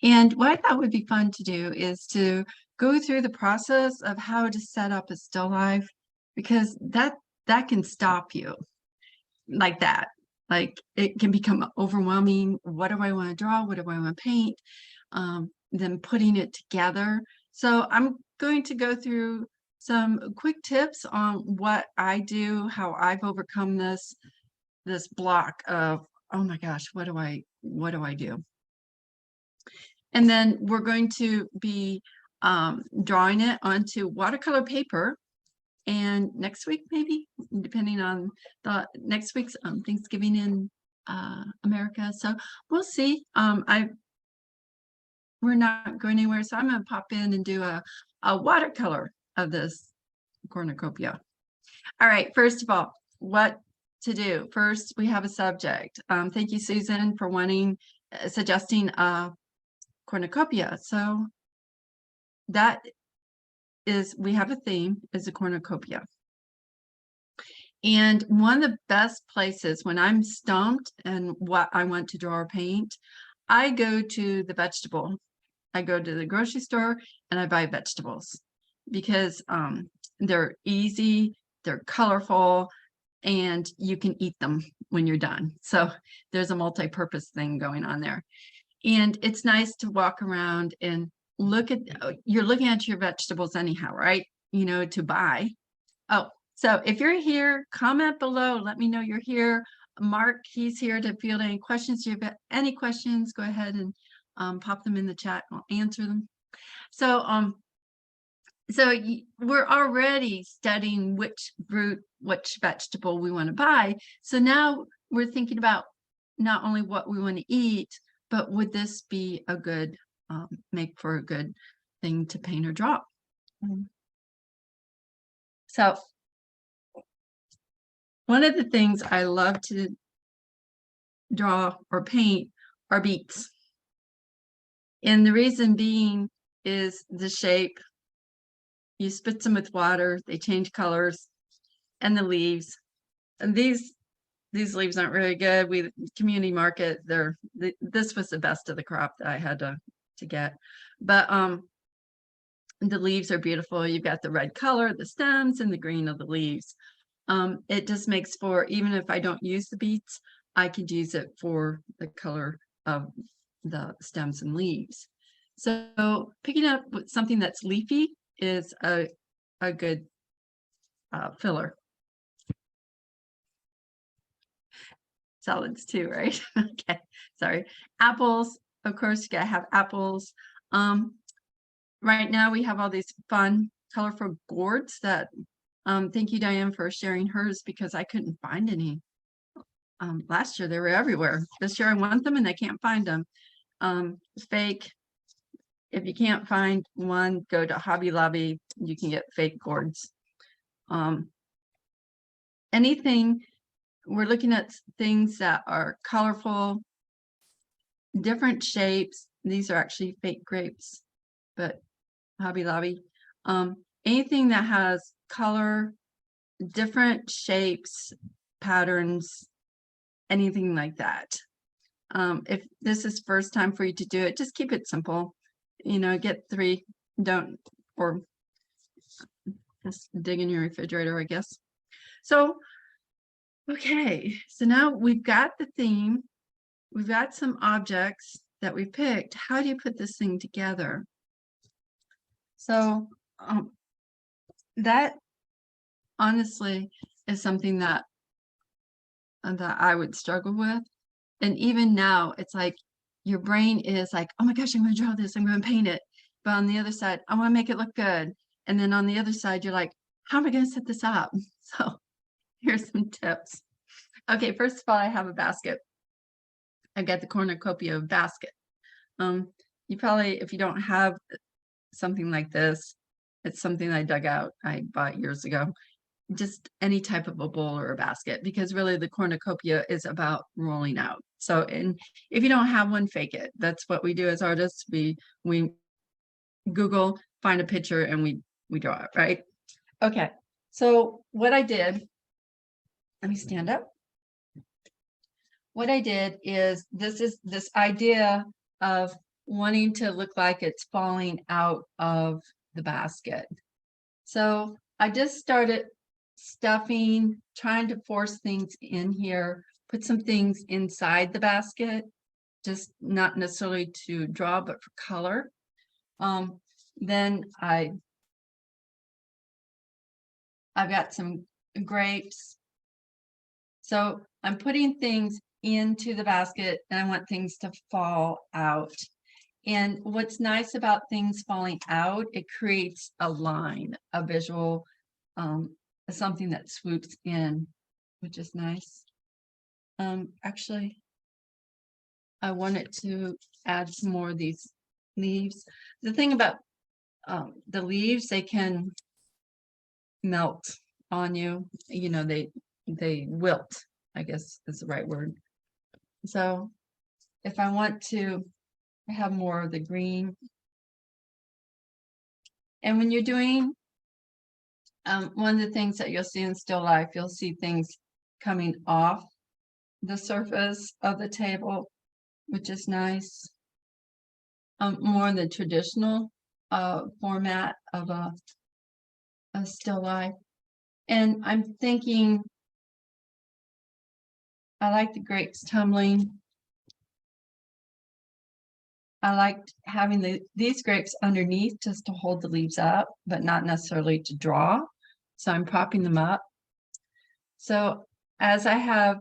And what I thought would be fun to do is to go through the process of how to set up a still life, because that can stop you like that. Like it can become overwhelming. What do I want to draw? What do I want to paint? Then putting it together. So I'm going to go through some quick tips on what I do, how I've overcome this block of, oh my gosh, what do I do? And then we're going to be drawing it onto watercolor paper. And next week, maybe, depending on the next week's Thanksgiving in America. So we'll see. We're not going anywhere. So I'm going to pop in and do a watercolor of this cornucopia. All right. First of all, what to do? First, we have a subject. Thank you, Susan, for suggesting a cornucopia. So that is, we have a theme, is a cornucopia. And one of the best places when I'm stumped and what I want to draw or paint, I go to the vegetable. I go to the grocery store and I buy vegetables because they're easy, they're colorful, and you can eat them when you're done. So there's a multi-purpose thing going on there. And it's nice to walk around and look at, you're looking at your vegetables anyhow, right? You know, to buy. Oh, so if you're here, comment below, let me know you're here. Mark, he's here to field any questions. If you have any questions, go ahead and pop them in the chat. I'll answer them. So we're already studying which fruit, which vegetable we want to buy. So now we're thinking about not only what we want to eat, but would this be a good, make for a good thing to paint or draw? So one of the things I love to draw or paint are beets. And the reason being is the shape. You spritz them with water, they change colors, and the leaves. And these leaves aren't really good. We community market, this was the best of the crop that I had to get. But the leaves are beautiful. You've got the red color, the stems, and the green of the leaves. It just makes for, even if I don't use the beets, I could use it for the color of the stems and leaves. So picking up something that's leafy is a good filler. Salads too, right? Okay, sorry. Apples, of course, you gotta have apples. Right now we have all these fun, colorful gourds that, thank you, Diane, for sharing hers, because I couldn't find any. Last year they were everywhere. This year I want them and I can't find them. Fake. If you can't find one, go to Hobby Lobby. You can get fake gourds. Anything, we're looking at things that are colorful, different shapes. These are actually fake grapes, but Hobby Lobby. Anything that has color, different shapes, patterns, anything like that. If this is first time for you to do it, just keep it simple. You know, get 3, don't, or just dig in your refrigerator, I guess. So, okay, so now we've got the theme, we've got some objects that we picked. How do you put this thing together? So that honestly is something that I would struggle with. And even now, it's like your brain is like, oh my gosh, I'm going to draw this, I'm going to paint it. But on the other side, I want to make it look good. And then on the other side, you're like, how am I going to set this up? So here's some tips. Okay, first of all, I have a basket. I've got the cornucopia basket. You probably, if you don't have something like this, it's something I dug out, I bought years ago. Just any type of a bowl or a basket, because really the cornucopia is about rolling out. So, and if you don't have one, fake it. That's what we do as artists. We Google, find a picture, and we draw it, right? Okay, so what I did, let me stand up. what I did is this idea of wanting to look like it's falling out of the basket. So I just started stuffing, trying to force things in here, put some things inside the basket, just not necessarily to draw, but for color. Then I've got some grapes. So I'm putting things into the basket and I want things to fall out. And what's nice about things falling out, it creates a line, a visual, something that swoops in, which is nice. Actually, I wanted to add some more of these leaves. The thing about the leaves, they can melt on you. You know, they wilt, I guess is the right word. So if I want to have more of the green, and when you're doing one of the things that you'll see in still life, you'll see things coming off the surface of the table, which is nice. More in the traditional format of a still life. And I'm thinking, I like the grapes tumbling. I liked having these grapes underneath just to hold the leaves up, but not necessarily to draw. So I'm propping them up. So as I have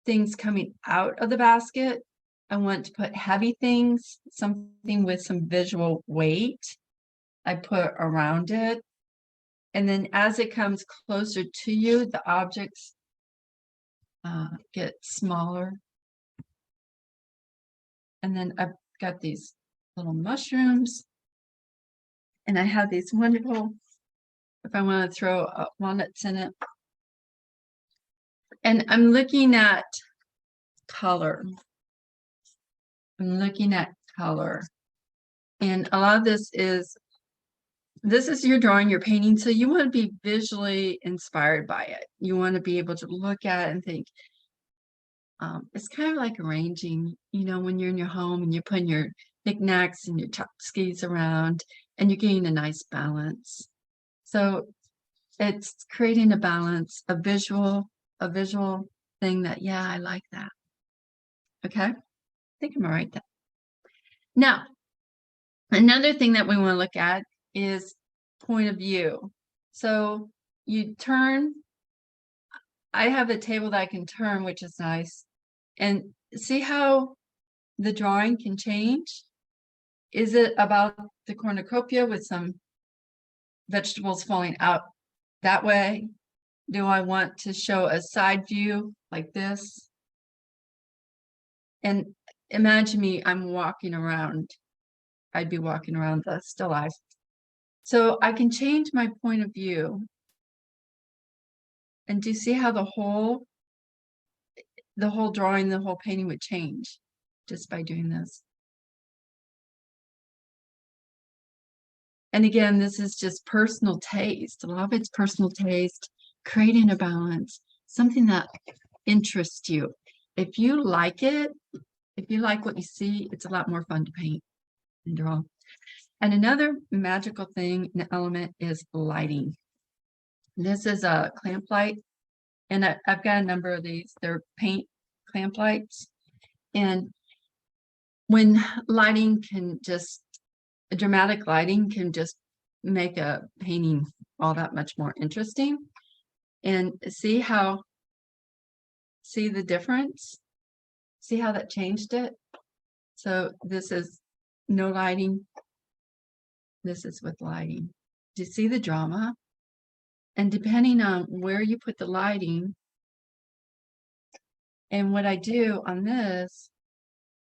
things coming out of the basket, I want to put heavy things, something with some visual weight, I put around it. And then as it comes closer to you, the objects get smaller. And then I've got these little mushrooms. And I have these wonderful, if I want to throw walnuts in it. And I'm looking at color. I'm looking at color. And a lot of this is your drawing, your painting. So you want to be visually inspired by it. You want to be able to look at it and think, it's kind of like arranging, you know, when you're in your home and you're putting your knickknacks and your tchotchkes around and you're getting a nice balance. So it's creating a balance, a visual thing that, yeah, I like that. Okay, I think I'm gonna write that. Now, another thing that we want to look at is point of view. So you turn, I have a table that I can turn, which is nice. And see how the drawing can change? Is it about the cornucopia with some vegetables falling out that way? Do I want to show a side view like this? And imagine me, I'm walking around. I'd be walking around the still life. So I can change my point of view. And do you see how the whole drawing, the whole painting would change just by doing this? And again, this is just personal taste. A lot of it's personal taste, creating a balance, something that interests you. If you like it, if you like what you see, it's a lot more fun to paint and draw. And another magical thing, an element, is lighting. This is a clamp light, and I've got a number of these. They're paint clamp lights. And when lighting can just, dramatic lighting can just make a painting all that much more interesting. And see the difference? See how that changed it? So this is no lighting. This is with lighting. Do you see the drama? And depending on where you put the lighting, and what I do on this,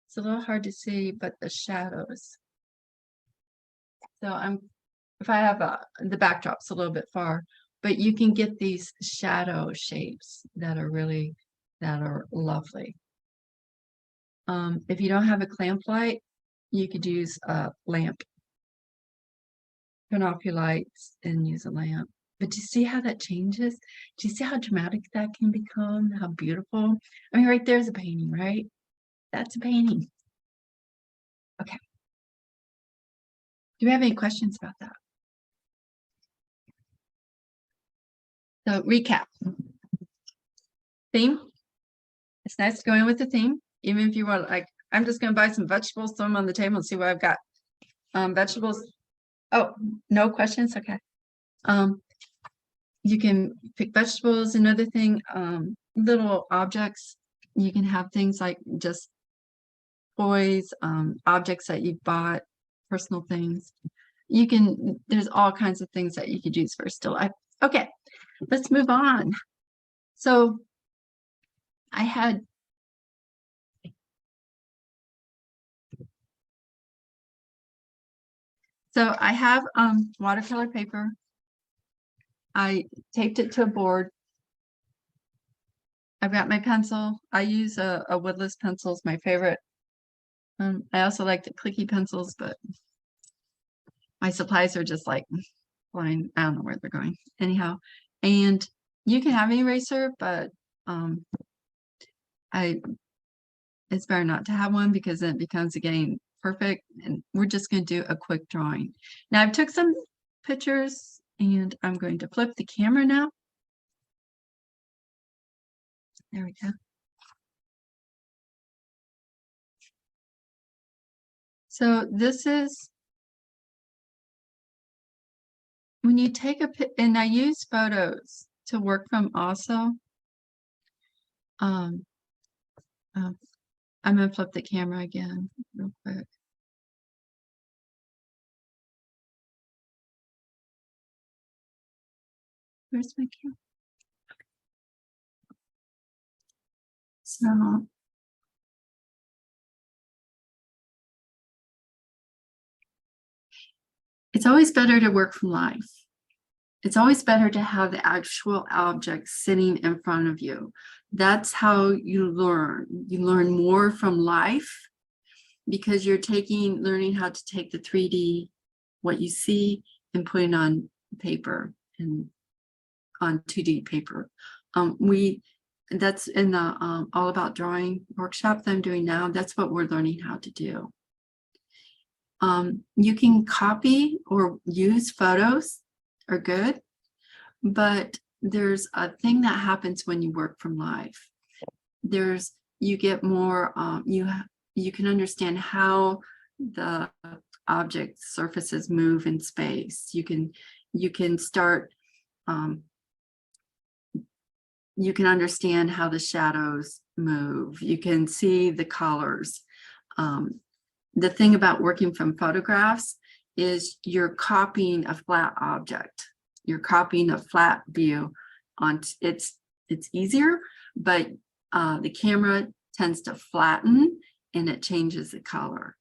it's a little hard to see, but the shadows. So if I have the backdrop's a little bit far, but you can get these shadow shapes that are lovely. If you don't have a clamp light, you could use a lamp. Turn off your lights and use a lamp. But do you see how that changes? Do you see how dramatic that can become? How beautiful? I mean, right there's a painting, right? That's a painting. Okay. Do we have any questions about that? So recap. Theme. It's nice to go in with the theme, even if you want, like, I'm just going to buy some vegetables, throw them on the table and see what I've got. Vegetables. Oh, no questions. Okay. You can pick vegetables. Another thing, little objects. You can have things like just toys, objects that you bought, personal things. You can, there's all kinds of things that you could use for still life. Okay, let's move on. So I have watercolor paper. I taped it to a board. I've got my pencil. I use a woodless pencil, is my favorite. I also like the clicky pencils, but my supplies are just like flying. I don't know where they're going. Anyhow, and you can have an eraser, but it's better not to have one because then it becomes again perfect. And we're just going to do a quick drawing. Now I've took some pictures and I'm going to flip the camera now. There we go. So this is when you take a and I use photos to work from also. I'm gonna flip the camera again real quick. Where's my camera? So it's always better to work from life. It's always better to have the actual object sitting in front of you. That's how you learn. You learn more from life because you're learning how to take the 3D, what you see, and put it on paper and on 2D paper. That's in the All About Drawing workshop that I'm doing now. That's what we're learning how to do. You can copy or use photos are good, but there's a thing that happens when you work from life. You get more, you can understand how the object surfaces move in space. You can start, you can understand how the shadows move. You can see the colors. The thing about working from photographs is you're copying a flat object. You're copying a flat view on it's easier, but the camera tends to flatten and it changes the color.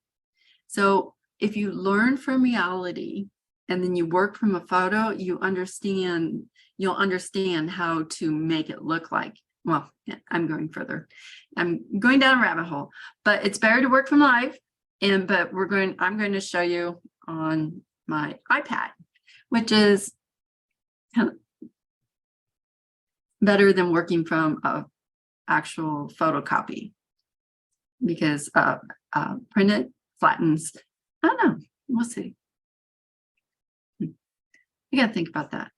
So if you learn from reality and then you work from a photo, you'll understand how to make it look like, well, I'm going further. I'm going down a rabbit hole, but it's better to work from live. I'm going to show you on my iPad, which is better than working from a actual photocopy because printed flattens. I don't know. We'll see. You got to think about that.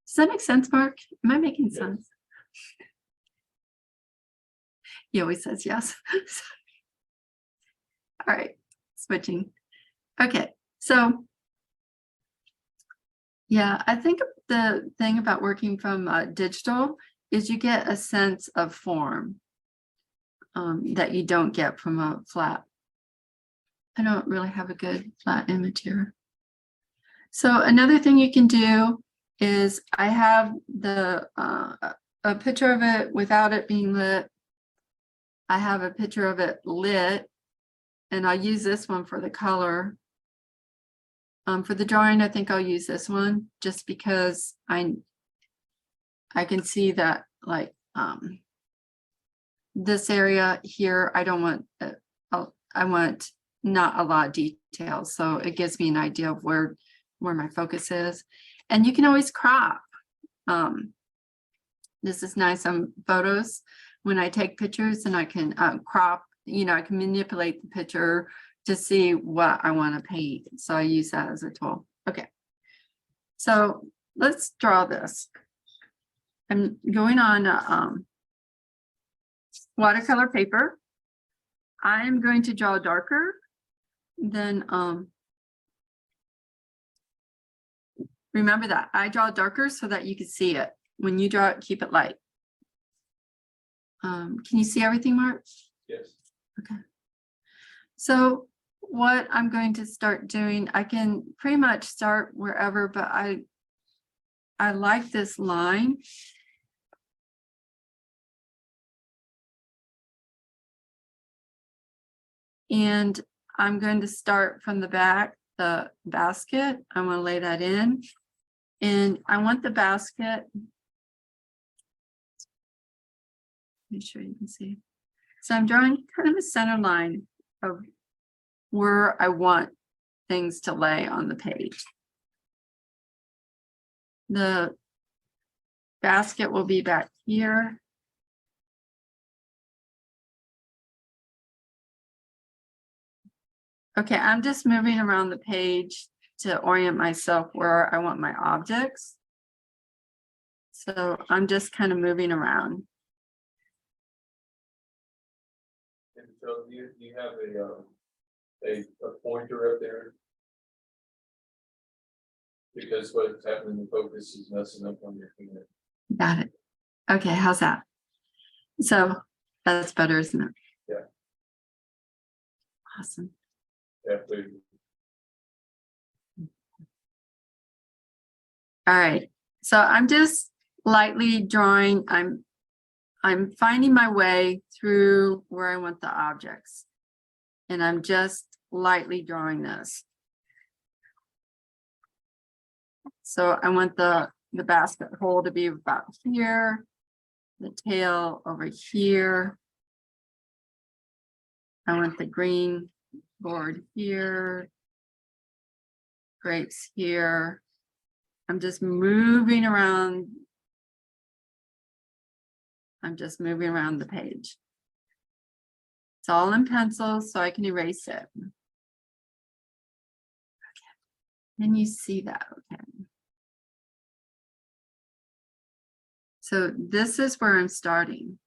Does that make sense, Mark? Am I making sense? He always says yes. All right, switching. Okay, so yeah, I think the thing about working from digital is you get a sense of form that you don't get from a flat. I don't really have a good flat image here. So another thing you can do is I have a picture of it without it being lit. I have a picture of it lit, and I'll use this one for the color. For the drawing, I think I'll use this one just because I can see that like this area here, I don't want, I want not a lot of details. So it gives me an idea of where my focus is. And you can always crop. This is nice on photos when I take pictures, and I can crop, you know, I can manipulate the picture to see what I want to paint. So I use that as a tool. Okay. So let's draw this. I'm going on watercolor paper. I'm going to draw darker than, remember that I draw darker so that you can see it. When you draw it, keep it light. Can you see everything, Mark? Yes. Okay. So what I'm going to start doing, I can pretty much start wherever, but I like this line. And I'm going to start from the back, the basket. I want to lay that in. And I want the basket. Make sure you can see. So I'm drawing kind of a center line of where I want things to lay on the page. The basket will be back here. Okay, I'm just moving around the page to orient myself where I want my objects. So I'm just kind of moving around. And so you have a pointer up there? Because what's happening in focus is messing up on your finger. Got it. Okay, how's that? So that's better, isn't it? Yeah. Awesome. Yeah, please. All right. So I'm just lightly drawing. I'm finding my way through where I want the objects. And I'm just lightly drawing this. So I want the basket hole to be about here, the tail over here. I want the green board here, grapes here. I'm just moving around. I'm just moving around the page. It's all in pencil, so I can erase it. Okay. Can you see that? Okay. So this is where I'm starting.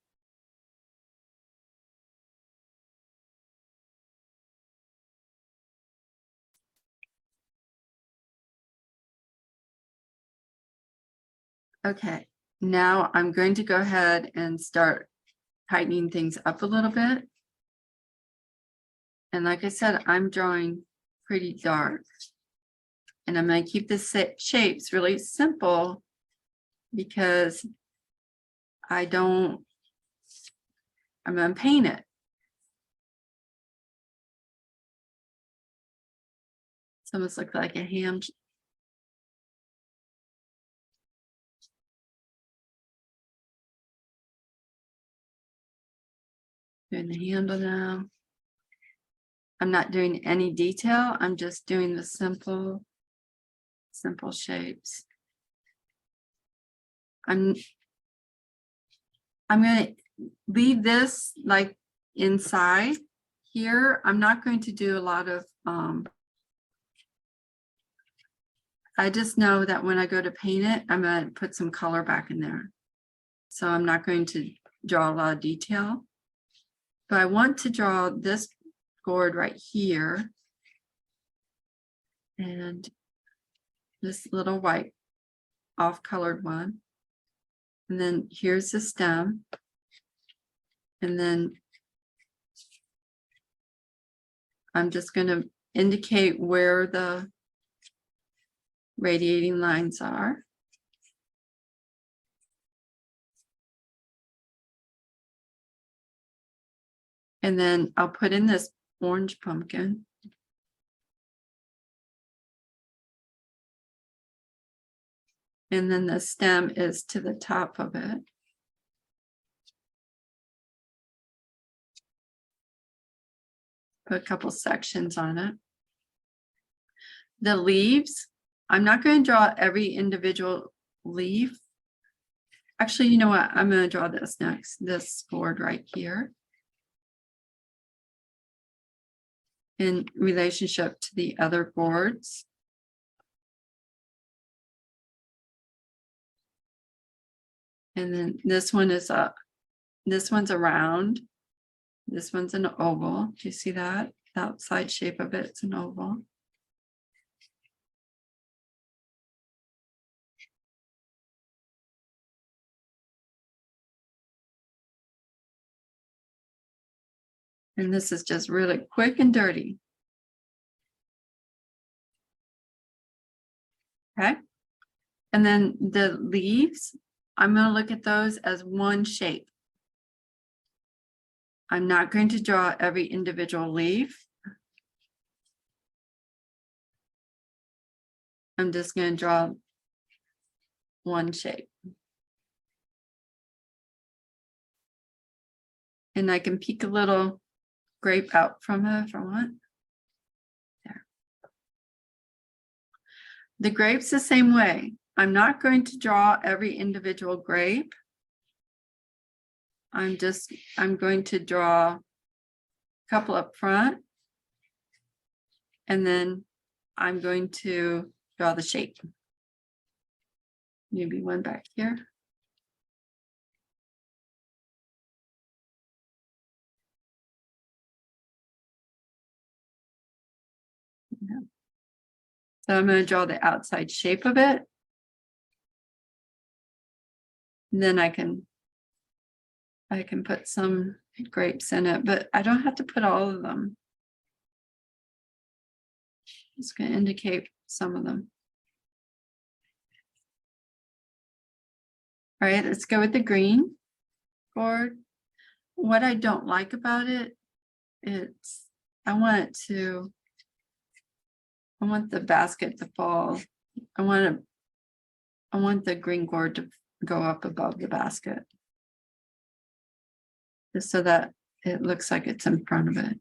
Okay, now I'm going to go ahead and start tightening things up a little bit. And like I said, I'm drawing pretty dark. And I'm going to keep the shapes really simple because I'm going to paint it. It's almost like a ham. Doing the handle now. I'm not doing any detail. I'm just doing the simple shapes. I'm going to leave this like inside here. I'm not going to do a lot of, I just know that when I go to paint it, I'm going to put some color back in there. So I'm not going to draw a lot of detail, but I want to draw this gourd right here. And this little white off-colored one. And then here's the stem. And then I'm just going to indicate where the radiating lines are. And then I'll put in this orange pumpkin. And then the stem is to the top of it. Put a couple sections on it. The leaves, I'm not going to draw every individual leaf. Actually, you know what? I'm going to draw this next, this board right here. In relationship to the other boards. And then this one is this one's a round. This one's an oval. Do you see that? The outside shape of it's an oval. And this is just really quick and dirty. Okay. And then the leaves, I'm going to look at those as one shape. I'm not going to draw every individual leaf. I'm just going to draw one shape. And I can peek a little grape out from it if I want. There. The grape's the same way. I'm not going to draw every individual grape. I'm going to draw a couple up front. And then I'm going to draw the shape. Maybe one back here. Yeah. So I'm going to draw the outside shape of it. And then I can put some grapes in it, but I don't have to put all of them. Just going to indicate some of them. All right, let's go with the green board. What I don't like about it, I want the basket to fall. I want the green gourd to go up above the basket. Just so that it looks like it's in front of it.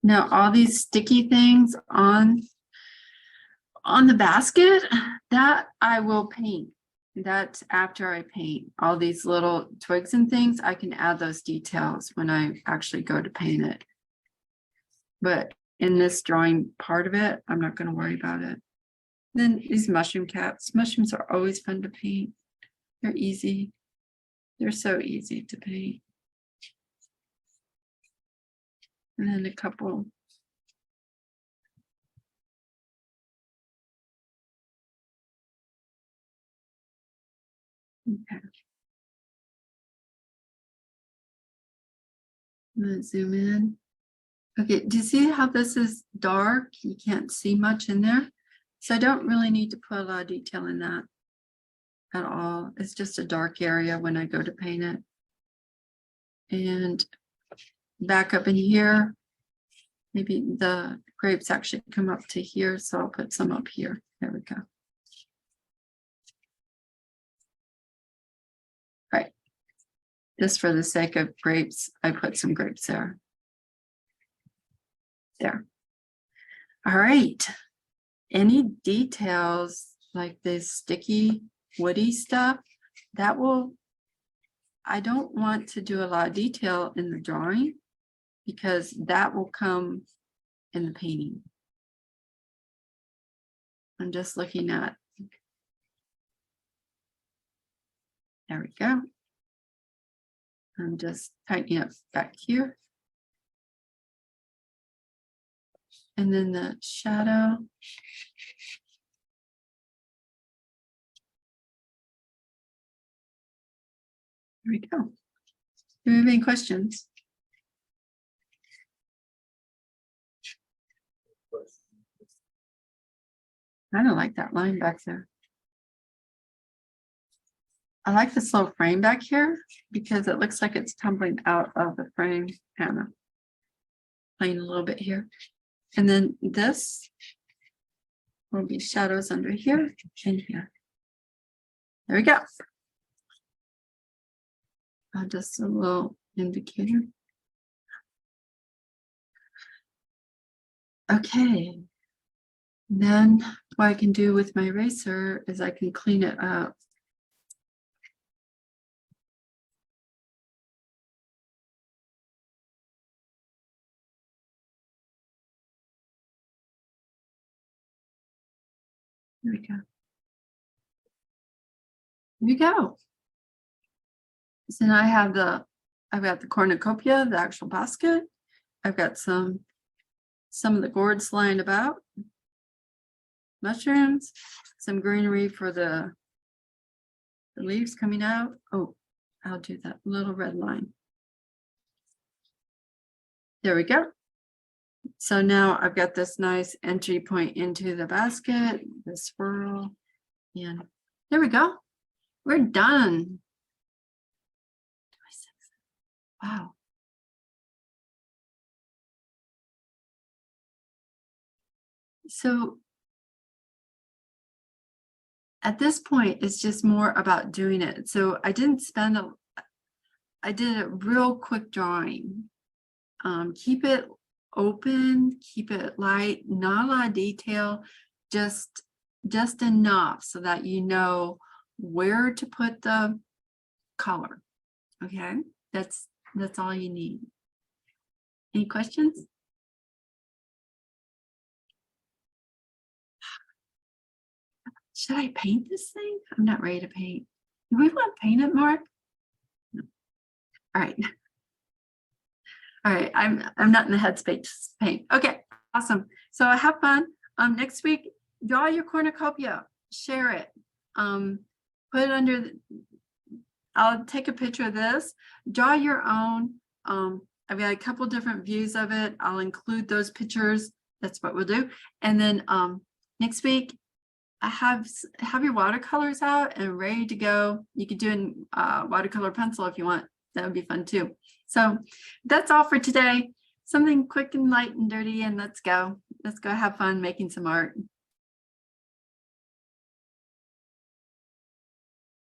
Now, all these sticky things on the basket, that I will paint. That's after I paint. All these little twigs and things, I can add those details when I actually go to paint it. But in this drawing part of it, I'm not going to worry about it. Then these mushroom caps. Mushrooms are always fun to paint. They're easy. They're so easy to paint. And then a couple. Okay. I'm going to zoom in. Okay, do you see how this is dark? You can't see much in there. So I don't really need to put a lot of detail in that at all. It's just a dark area when I go to paint it. And back up in here, maybe the grapes actually come up to here, so I'll put some up here. There we go. Right. Just for the sake of grapes, I put some grapes there. There. All right. Any details like this sticky, woody stuff, I don't want to do a lot of detail in the drawing because that will come in the painting. I'm just looking at, there we go. I'm just tightening up back here. And then the shadow. There we go. Do we have any questions? I don't like that line back there. I like this little frame back here because it looks like it's tumbling out of the frame. Anna, playing a little bit here. And then this, will be shadows under here and here. There we go. Just a little indicator. Okay. Then what I can do with my eraser is I can clean it up. There we go. Here we go. So now I've got the cornucopia, the actual basket. I've got some of the gourds lying about, mushrooms, some greenery for the leaves coming out. Oh, I'll do that little red line. There we go. So now I've got this nice entry point into the basket, the swirl, and there we go. We're done. Wow. So at this point, it's just more about doing it. So I did a real quick drawing. Keep it open, keep it light, not a lot of detail, just enough so that you know where to put the color. Okay, that's all you need. Any questions? Should I paint this thing? I'm not ready to paint. Do we want to paint it, Mark? No. All right. All right, I'm not in the headspace to paint. Okay, awesome. So have fun. Next week, draw your cornucopia, share it. Put it under. I'll take a picture of this. Draw your own. I've got a couple different views of it. I'll include those pictures. That's what we'll do. And then next week, I have your watercolors out and ready to go. You could do in watercolor pencil if you want. That would be fun too. So that's all for today. Something quick and light and dirty, and let's go. Let's go have fun making some art.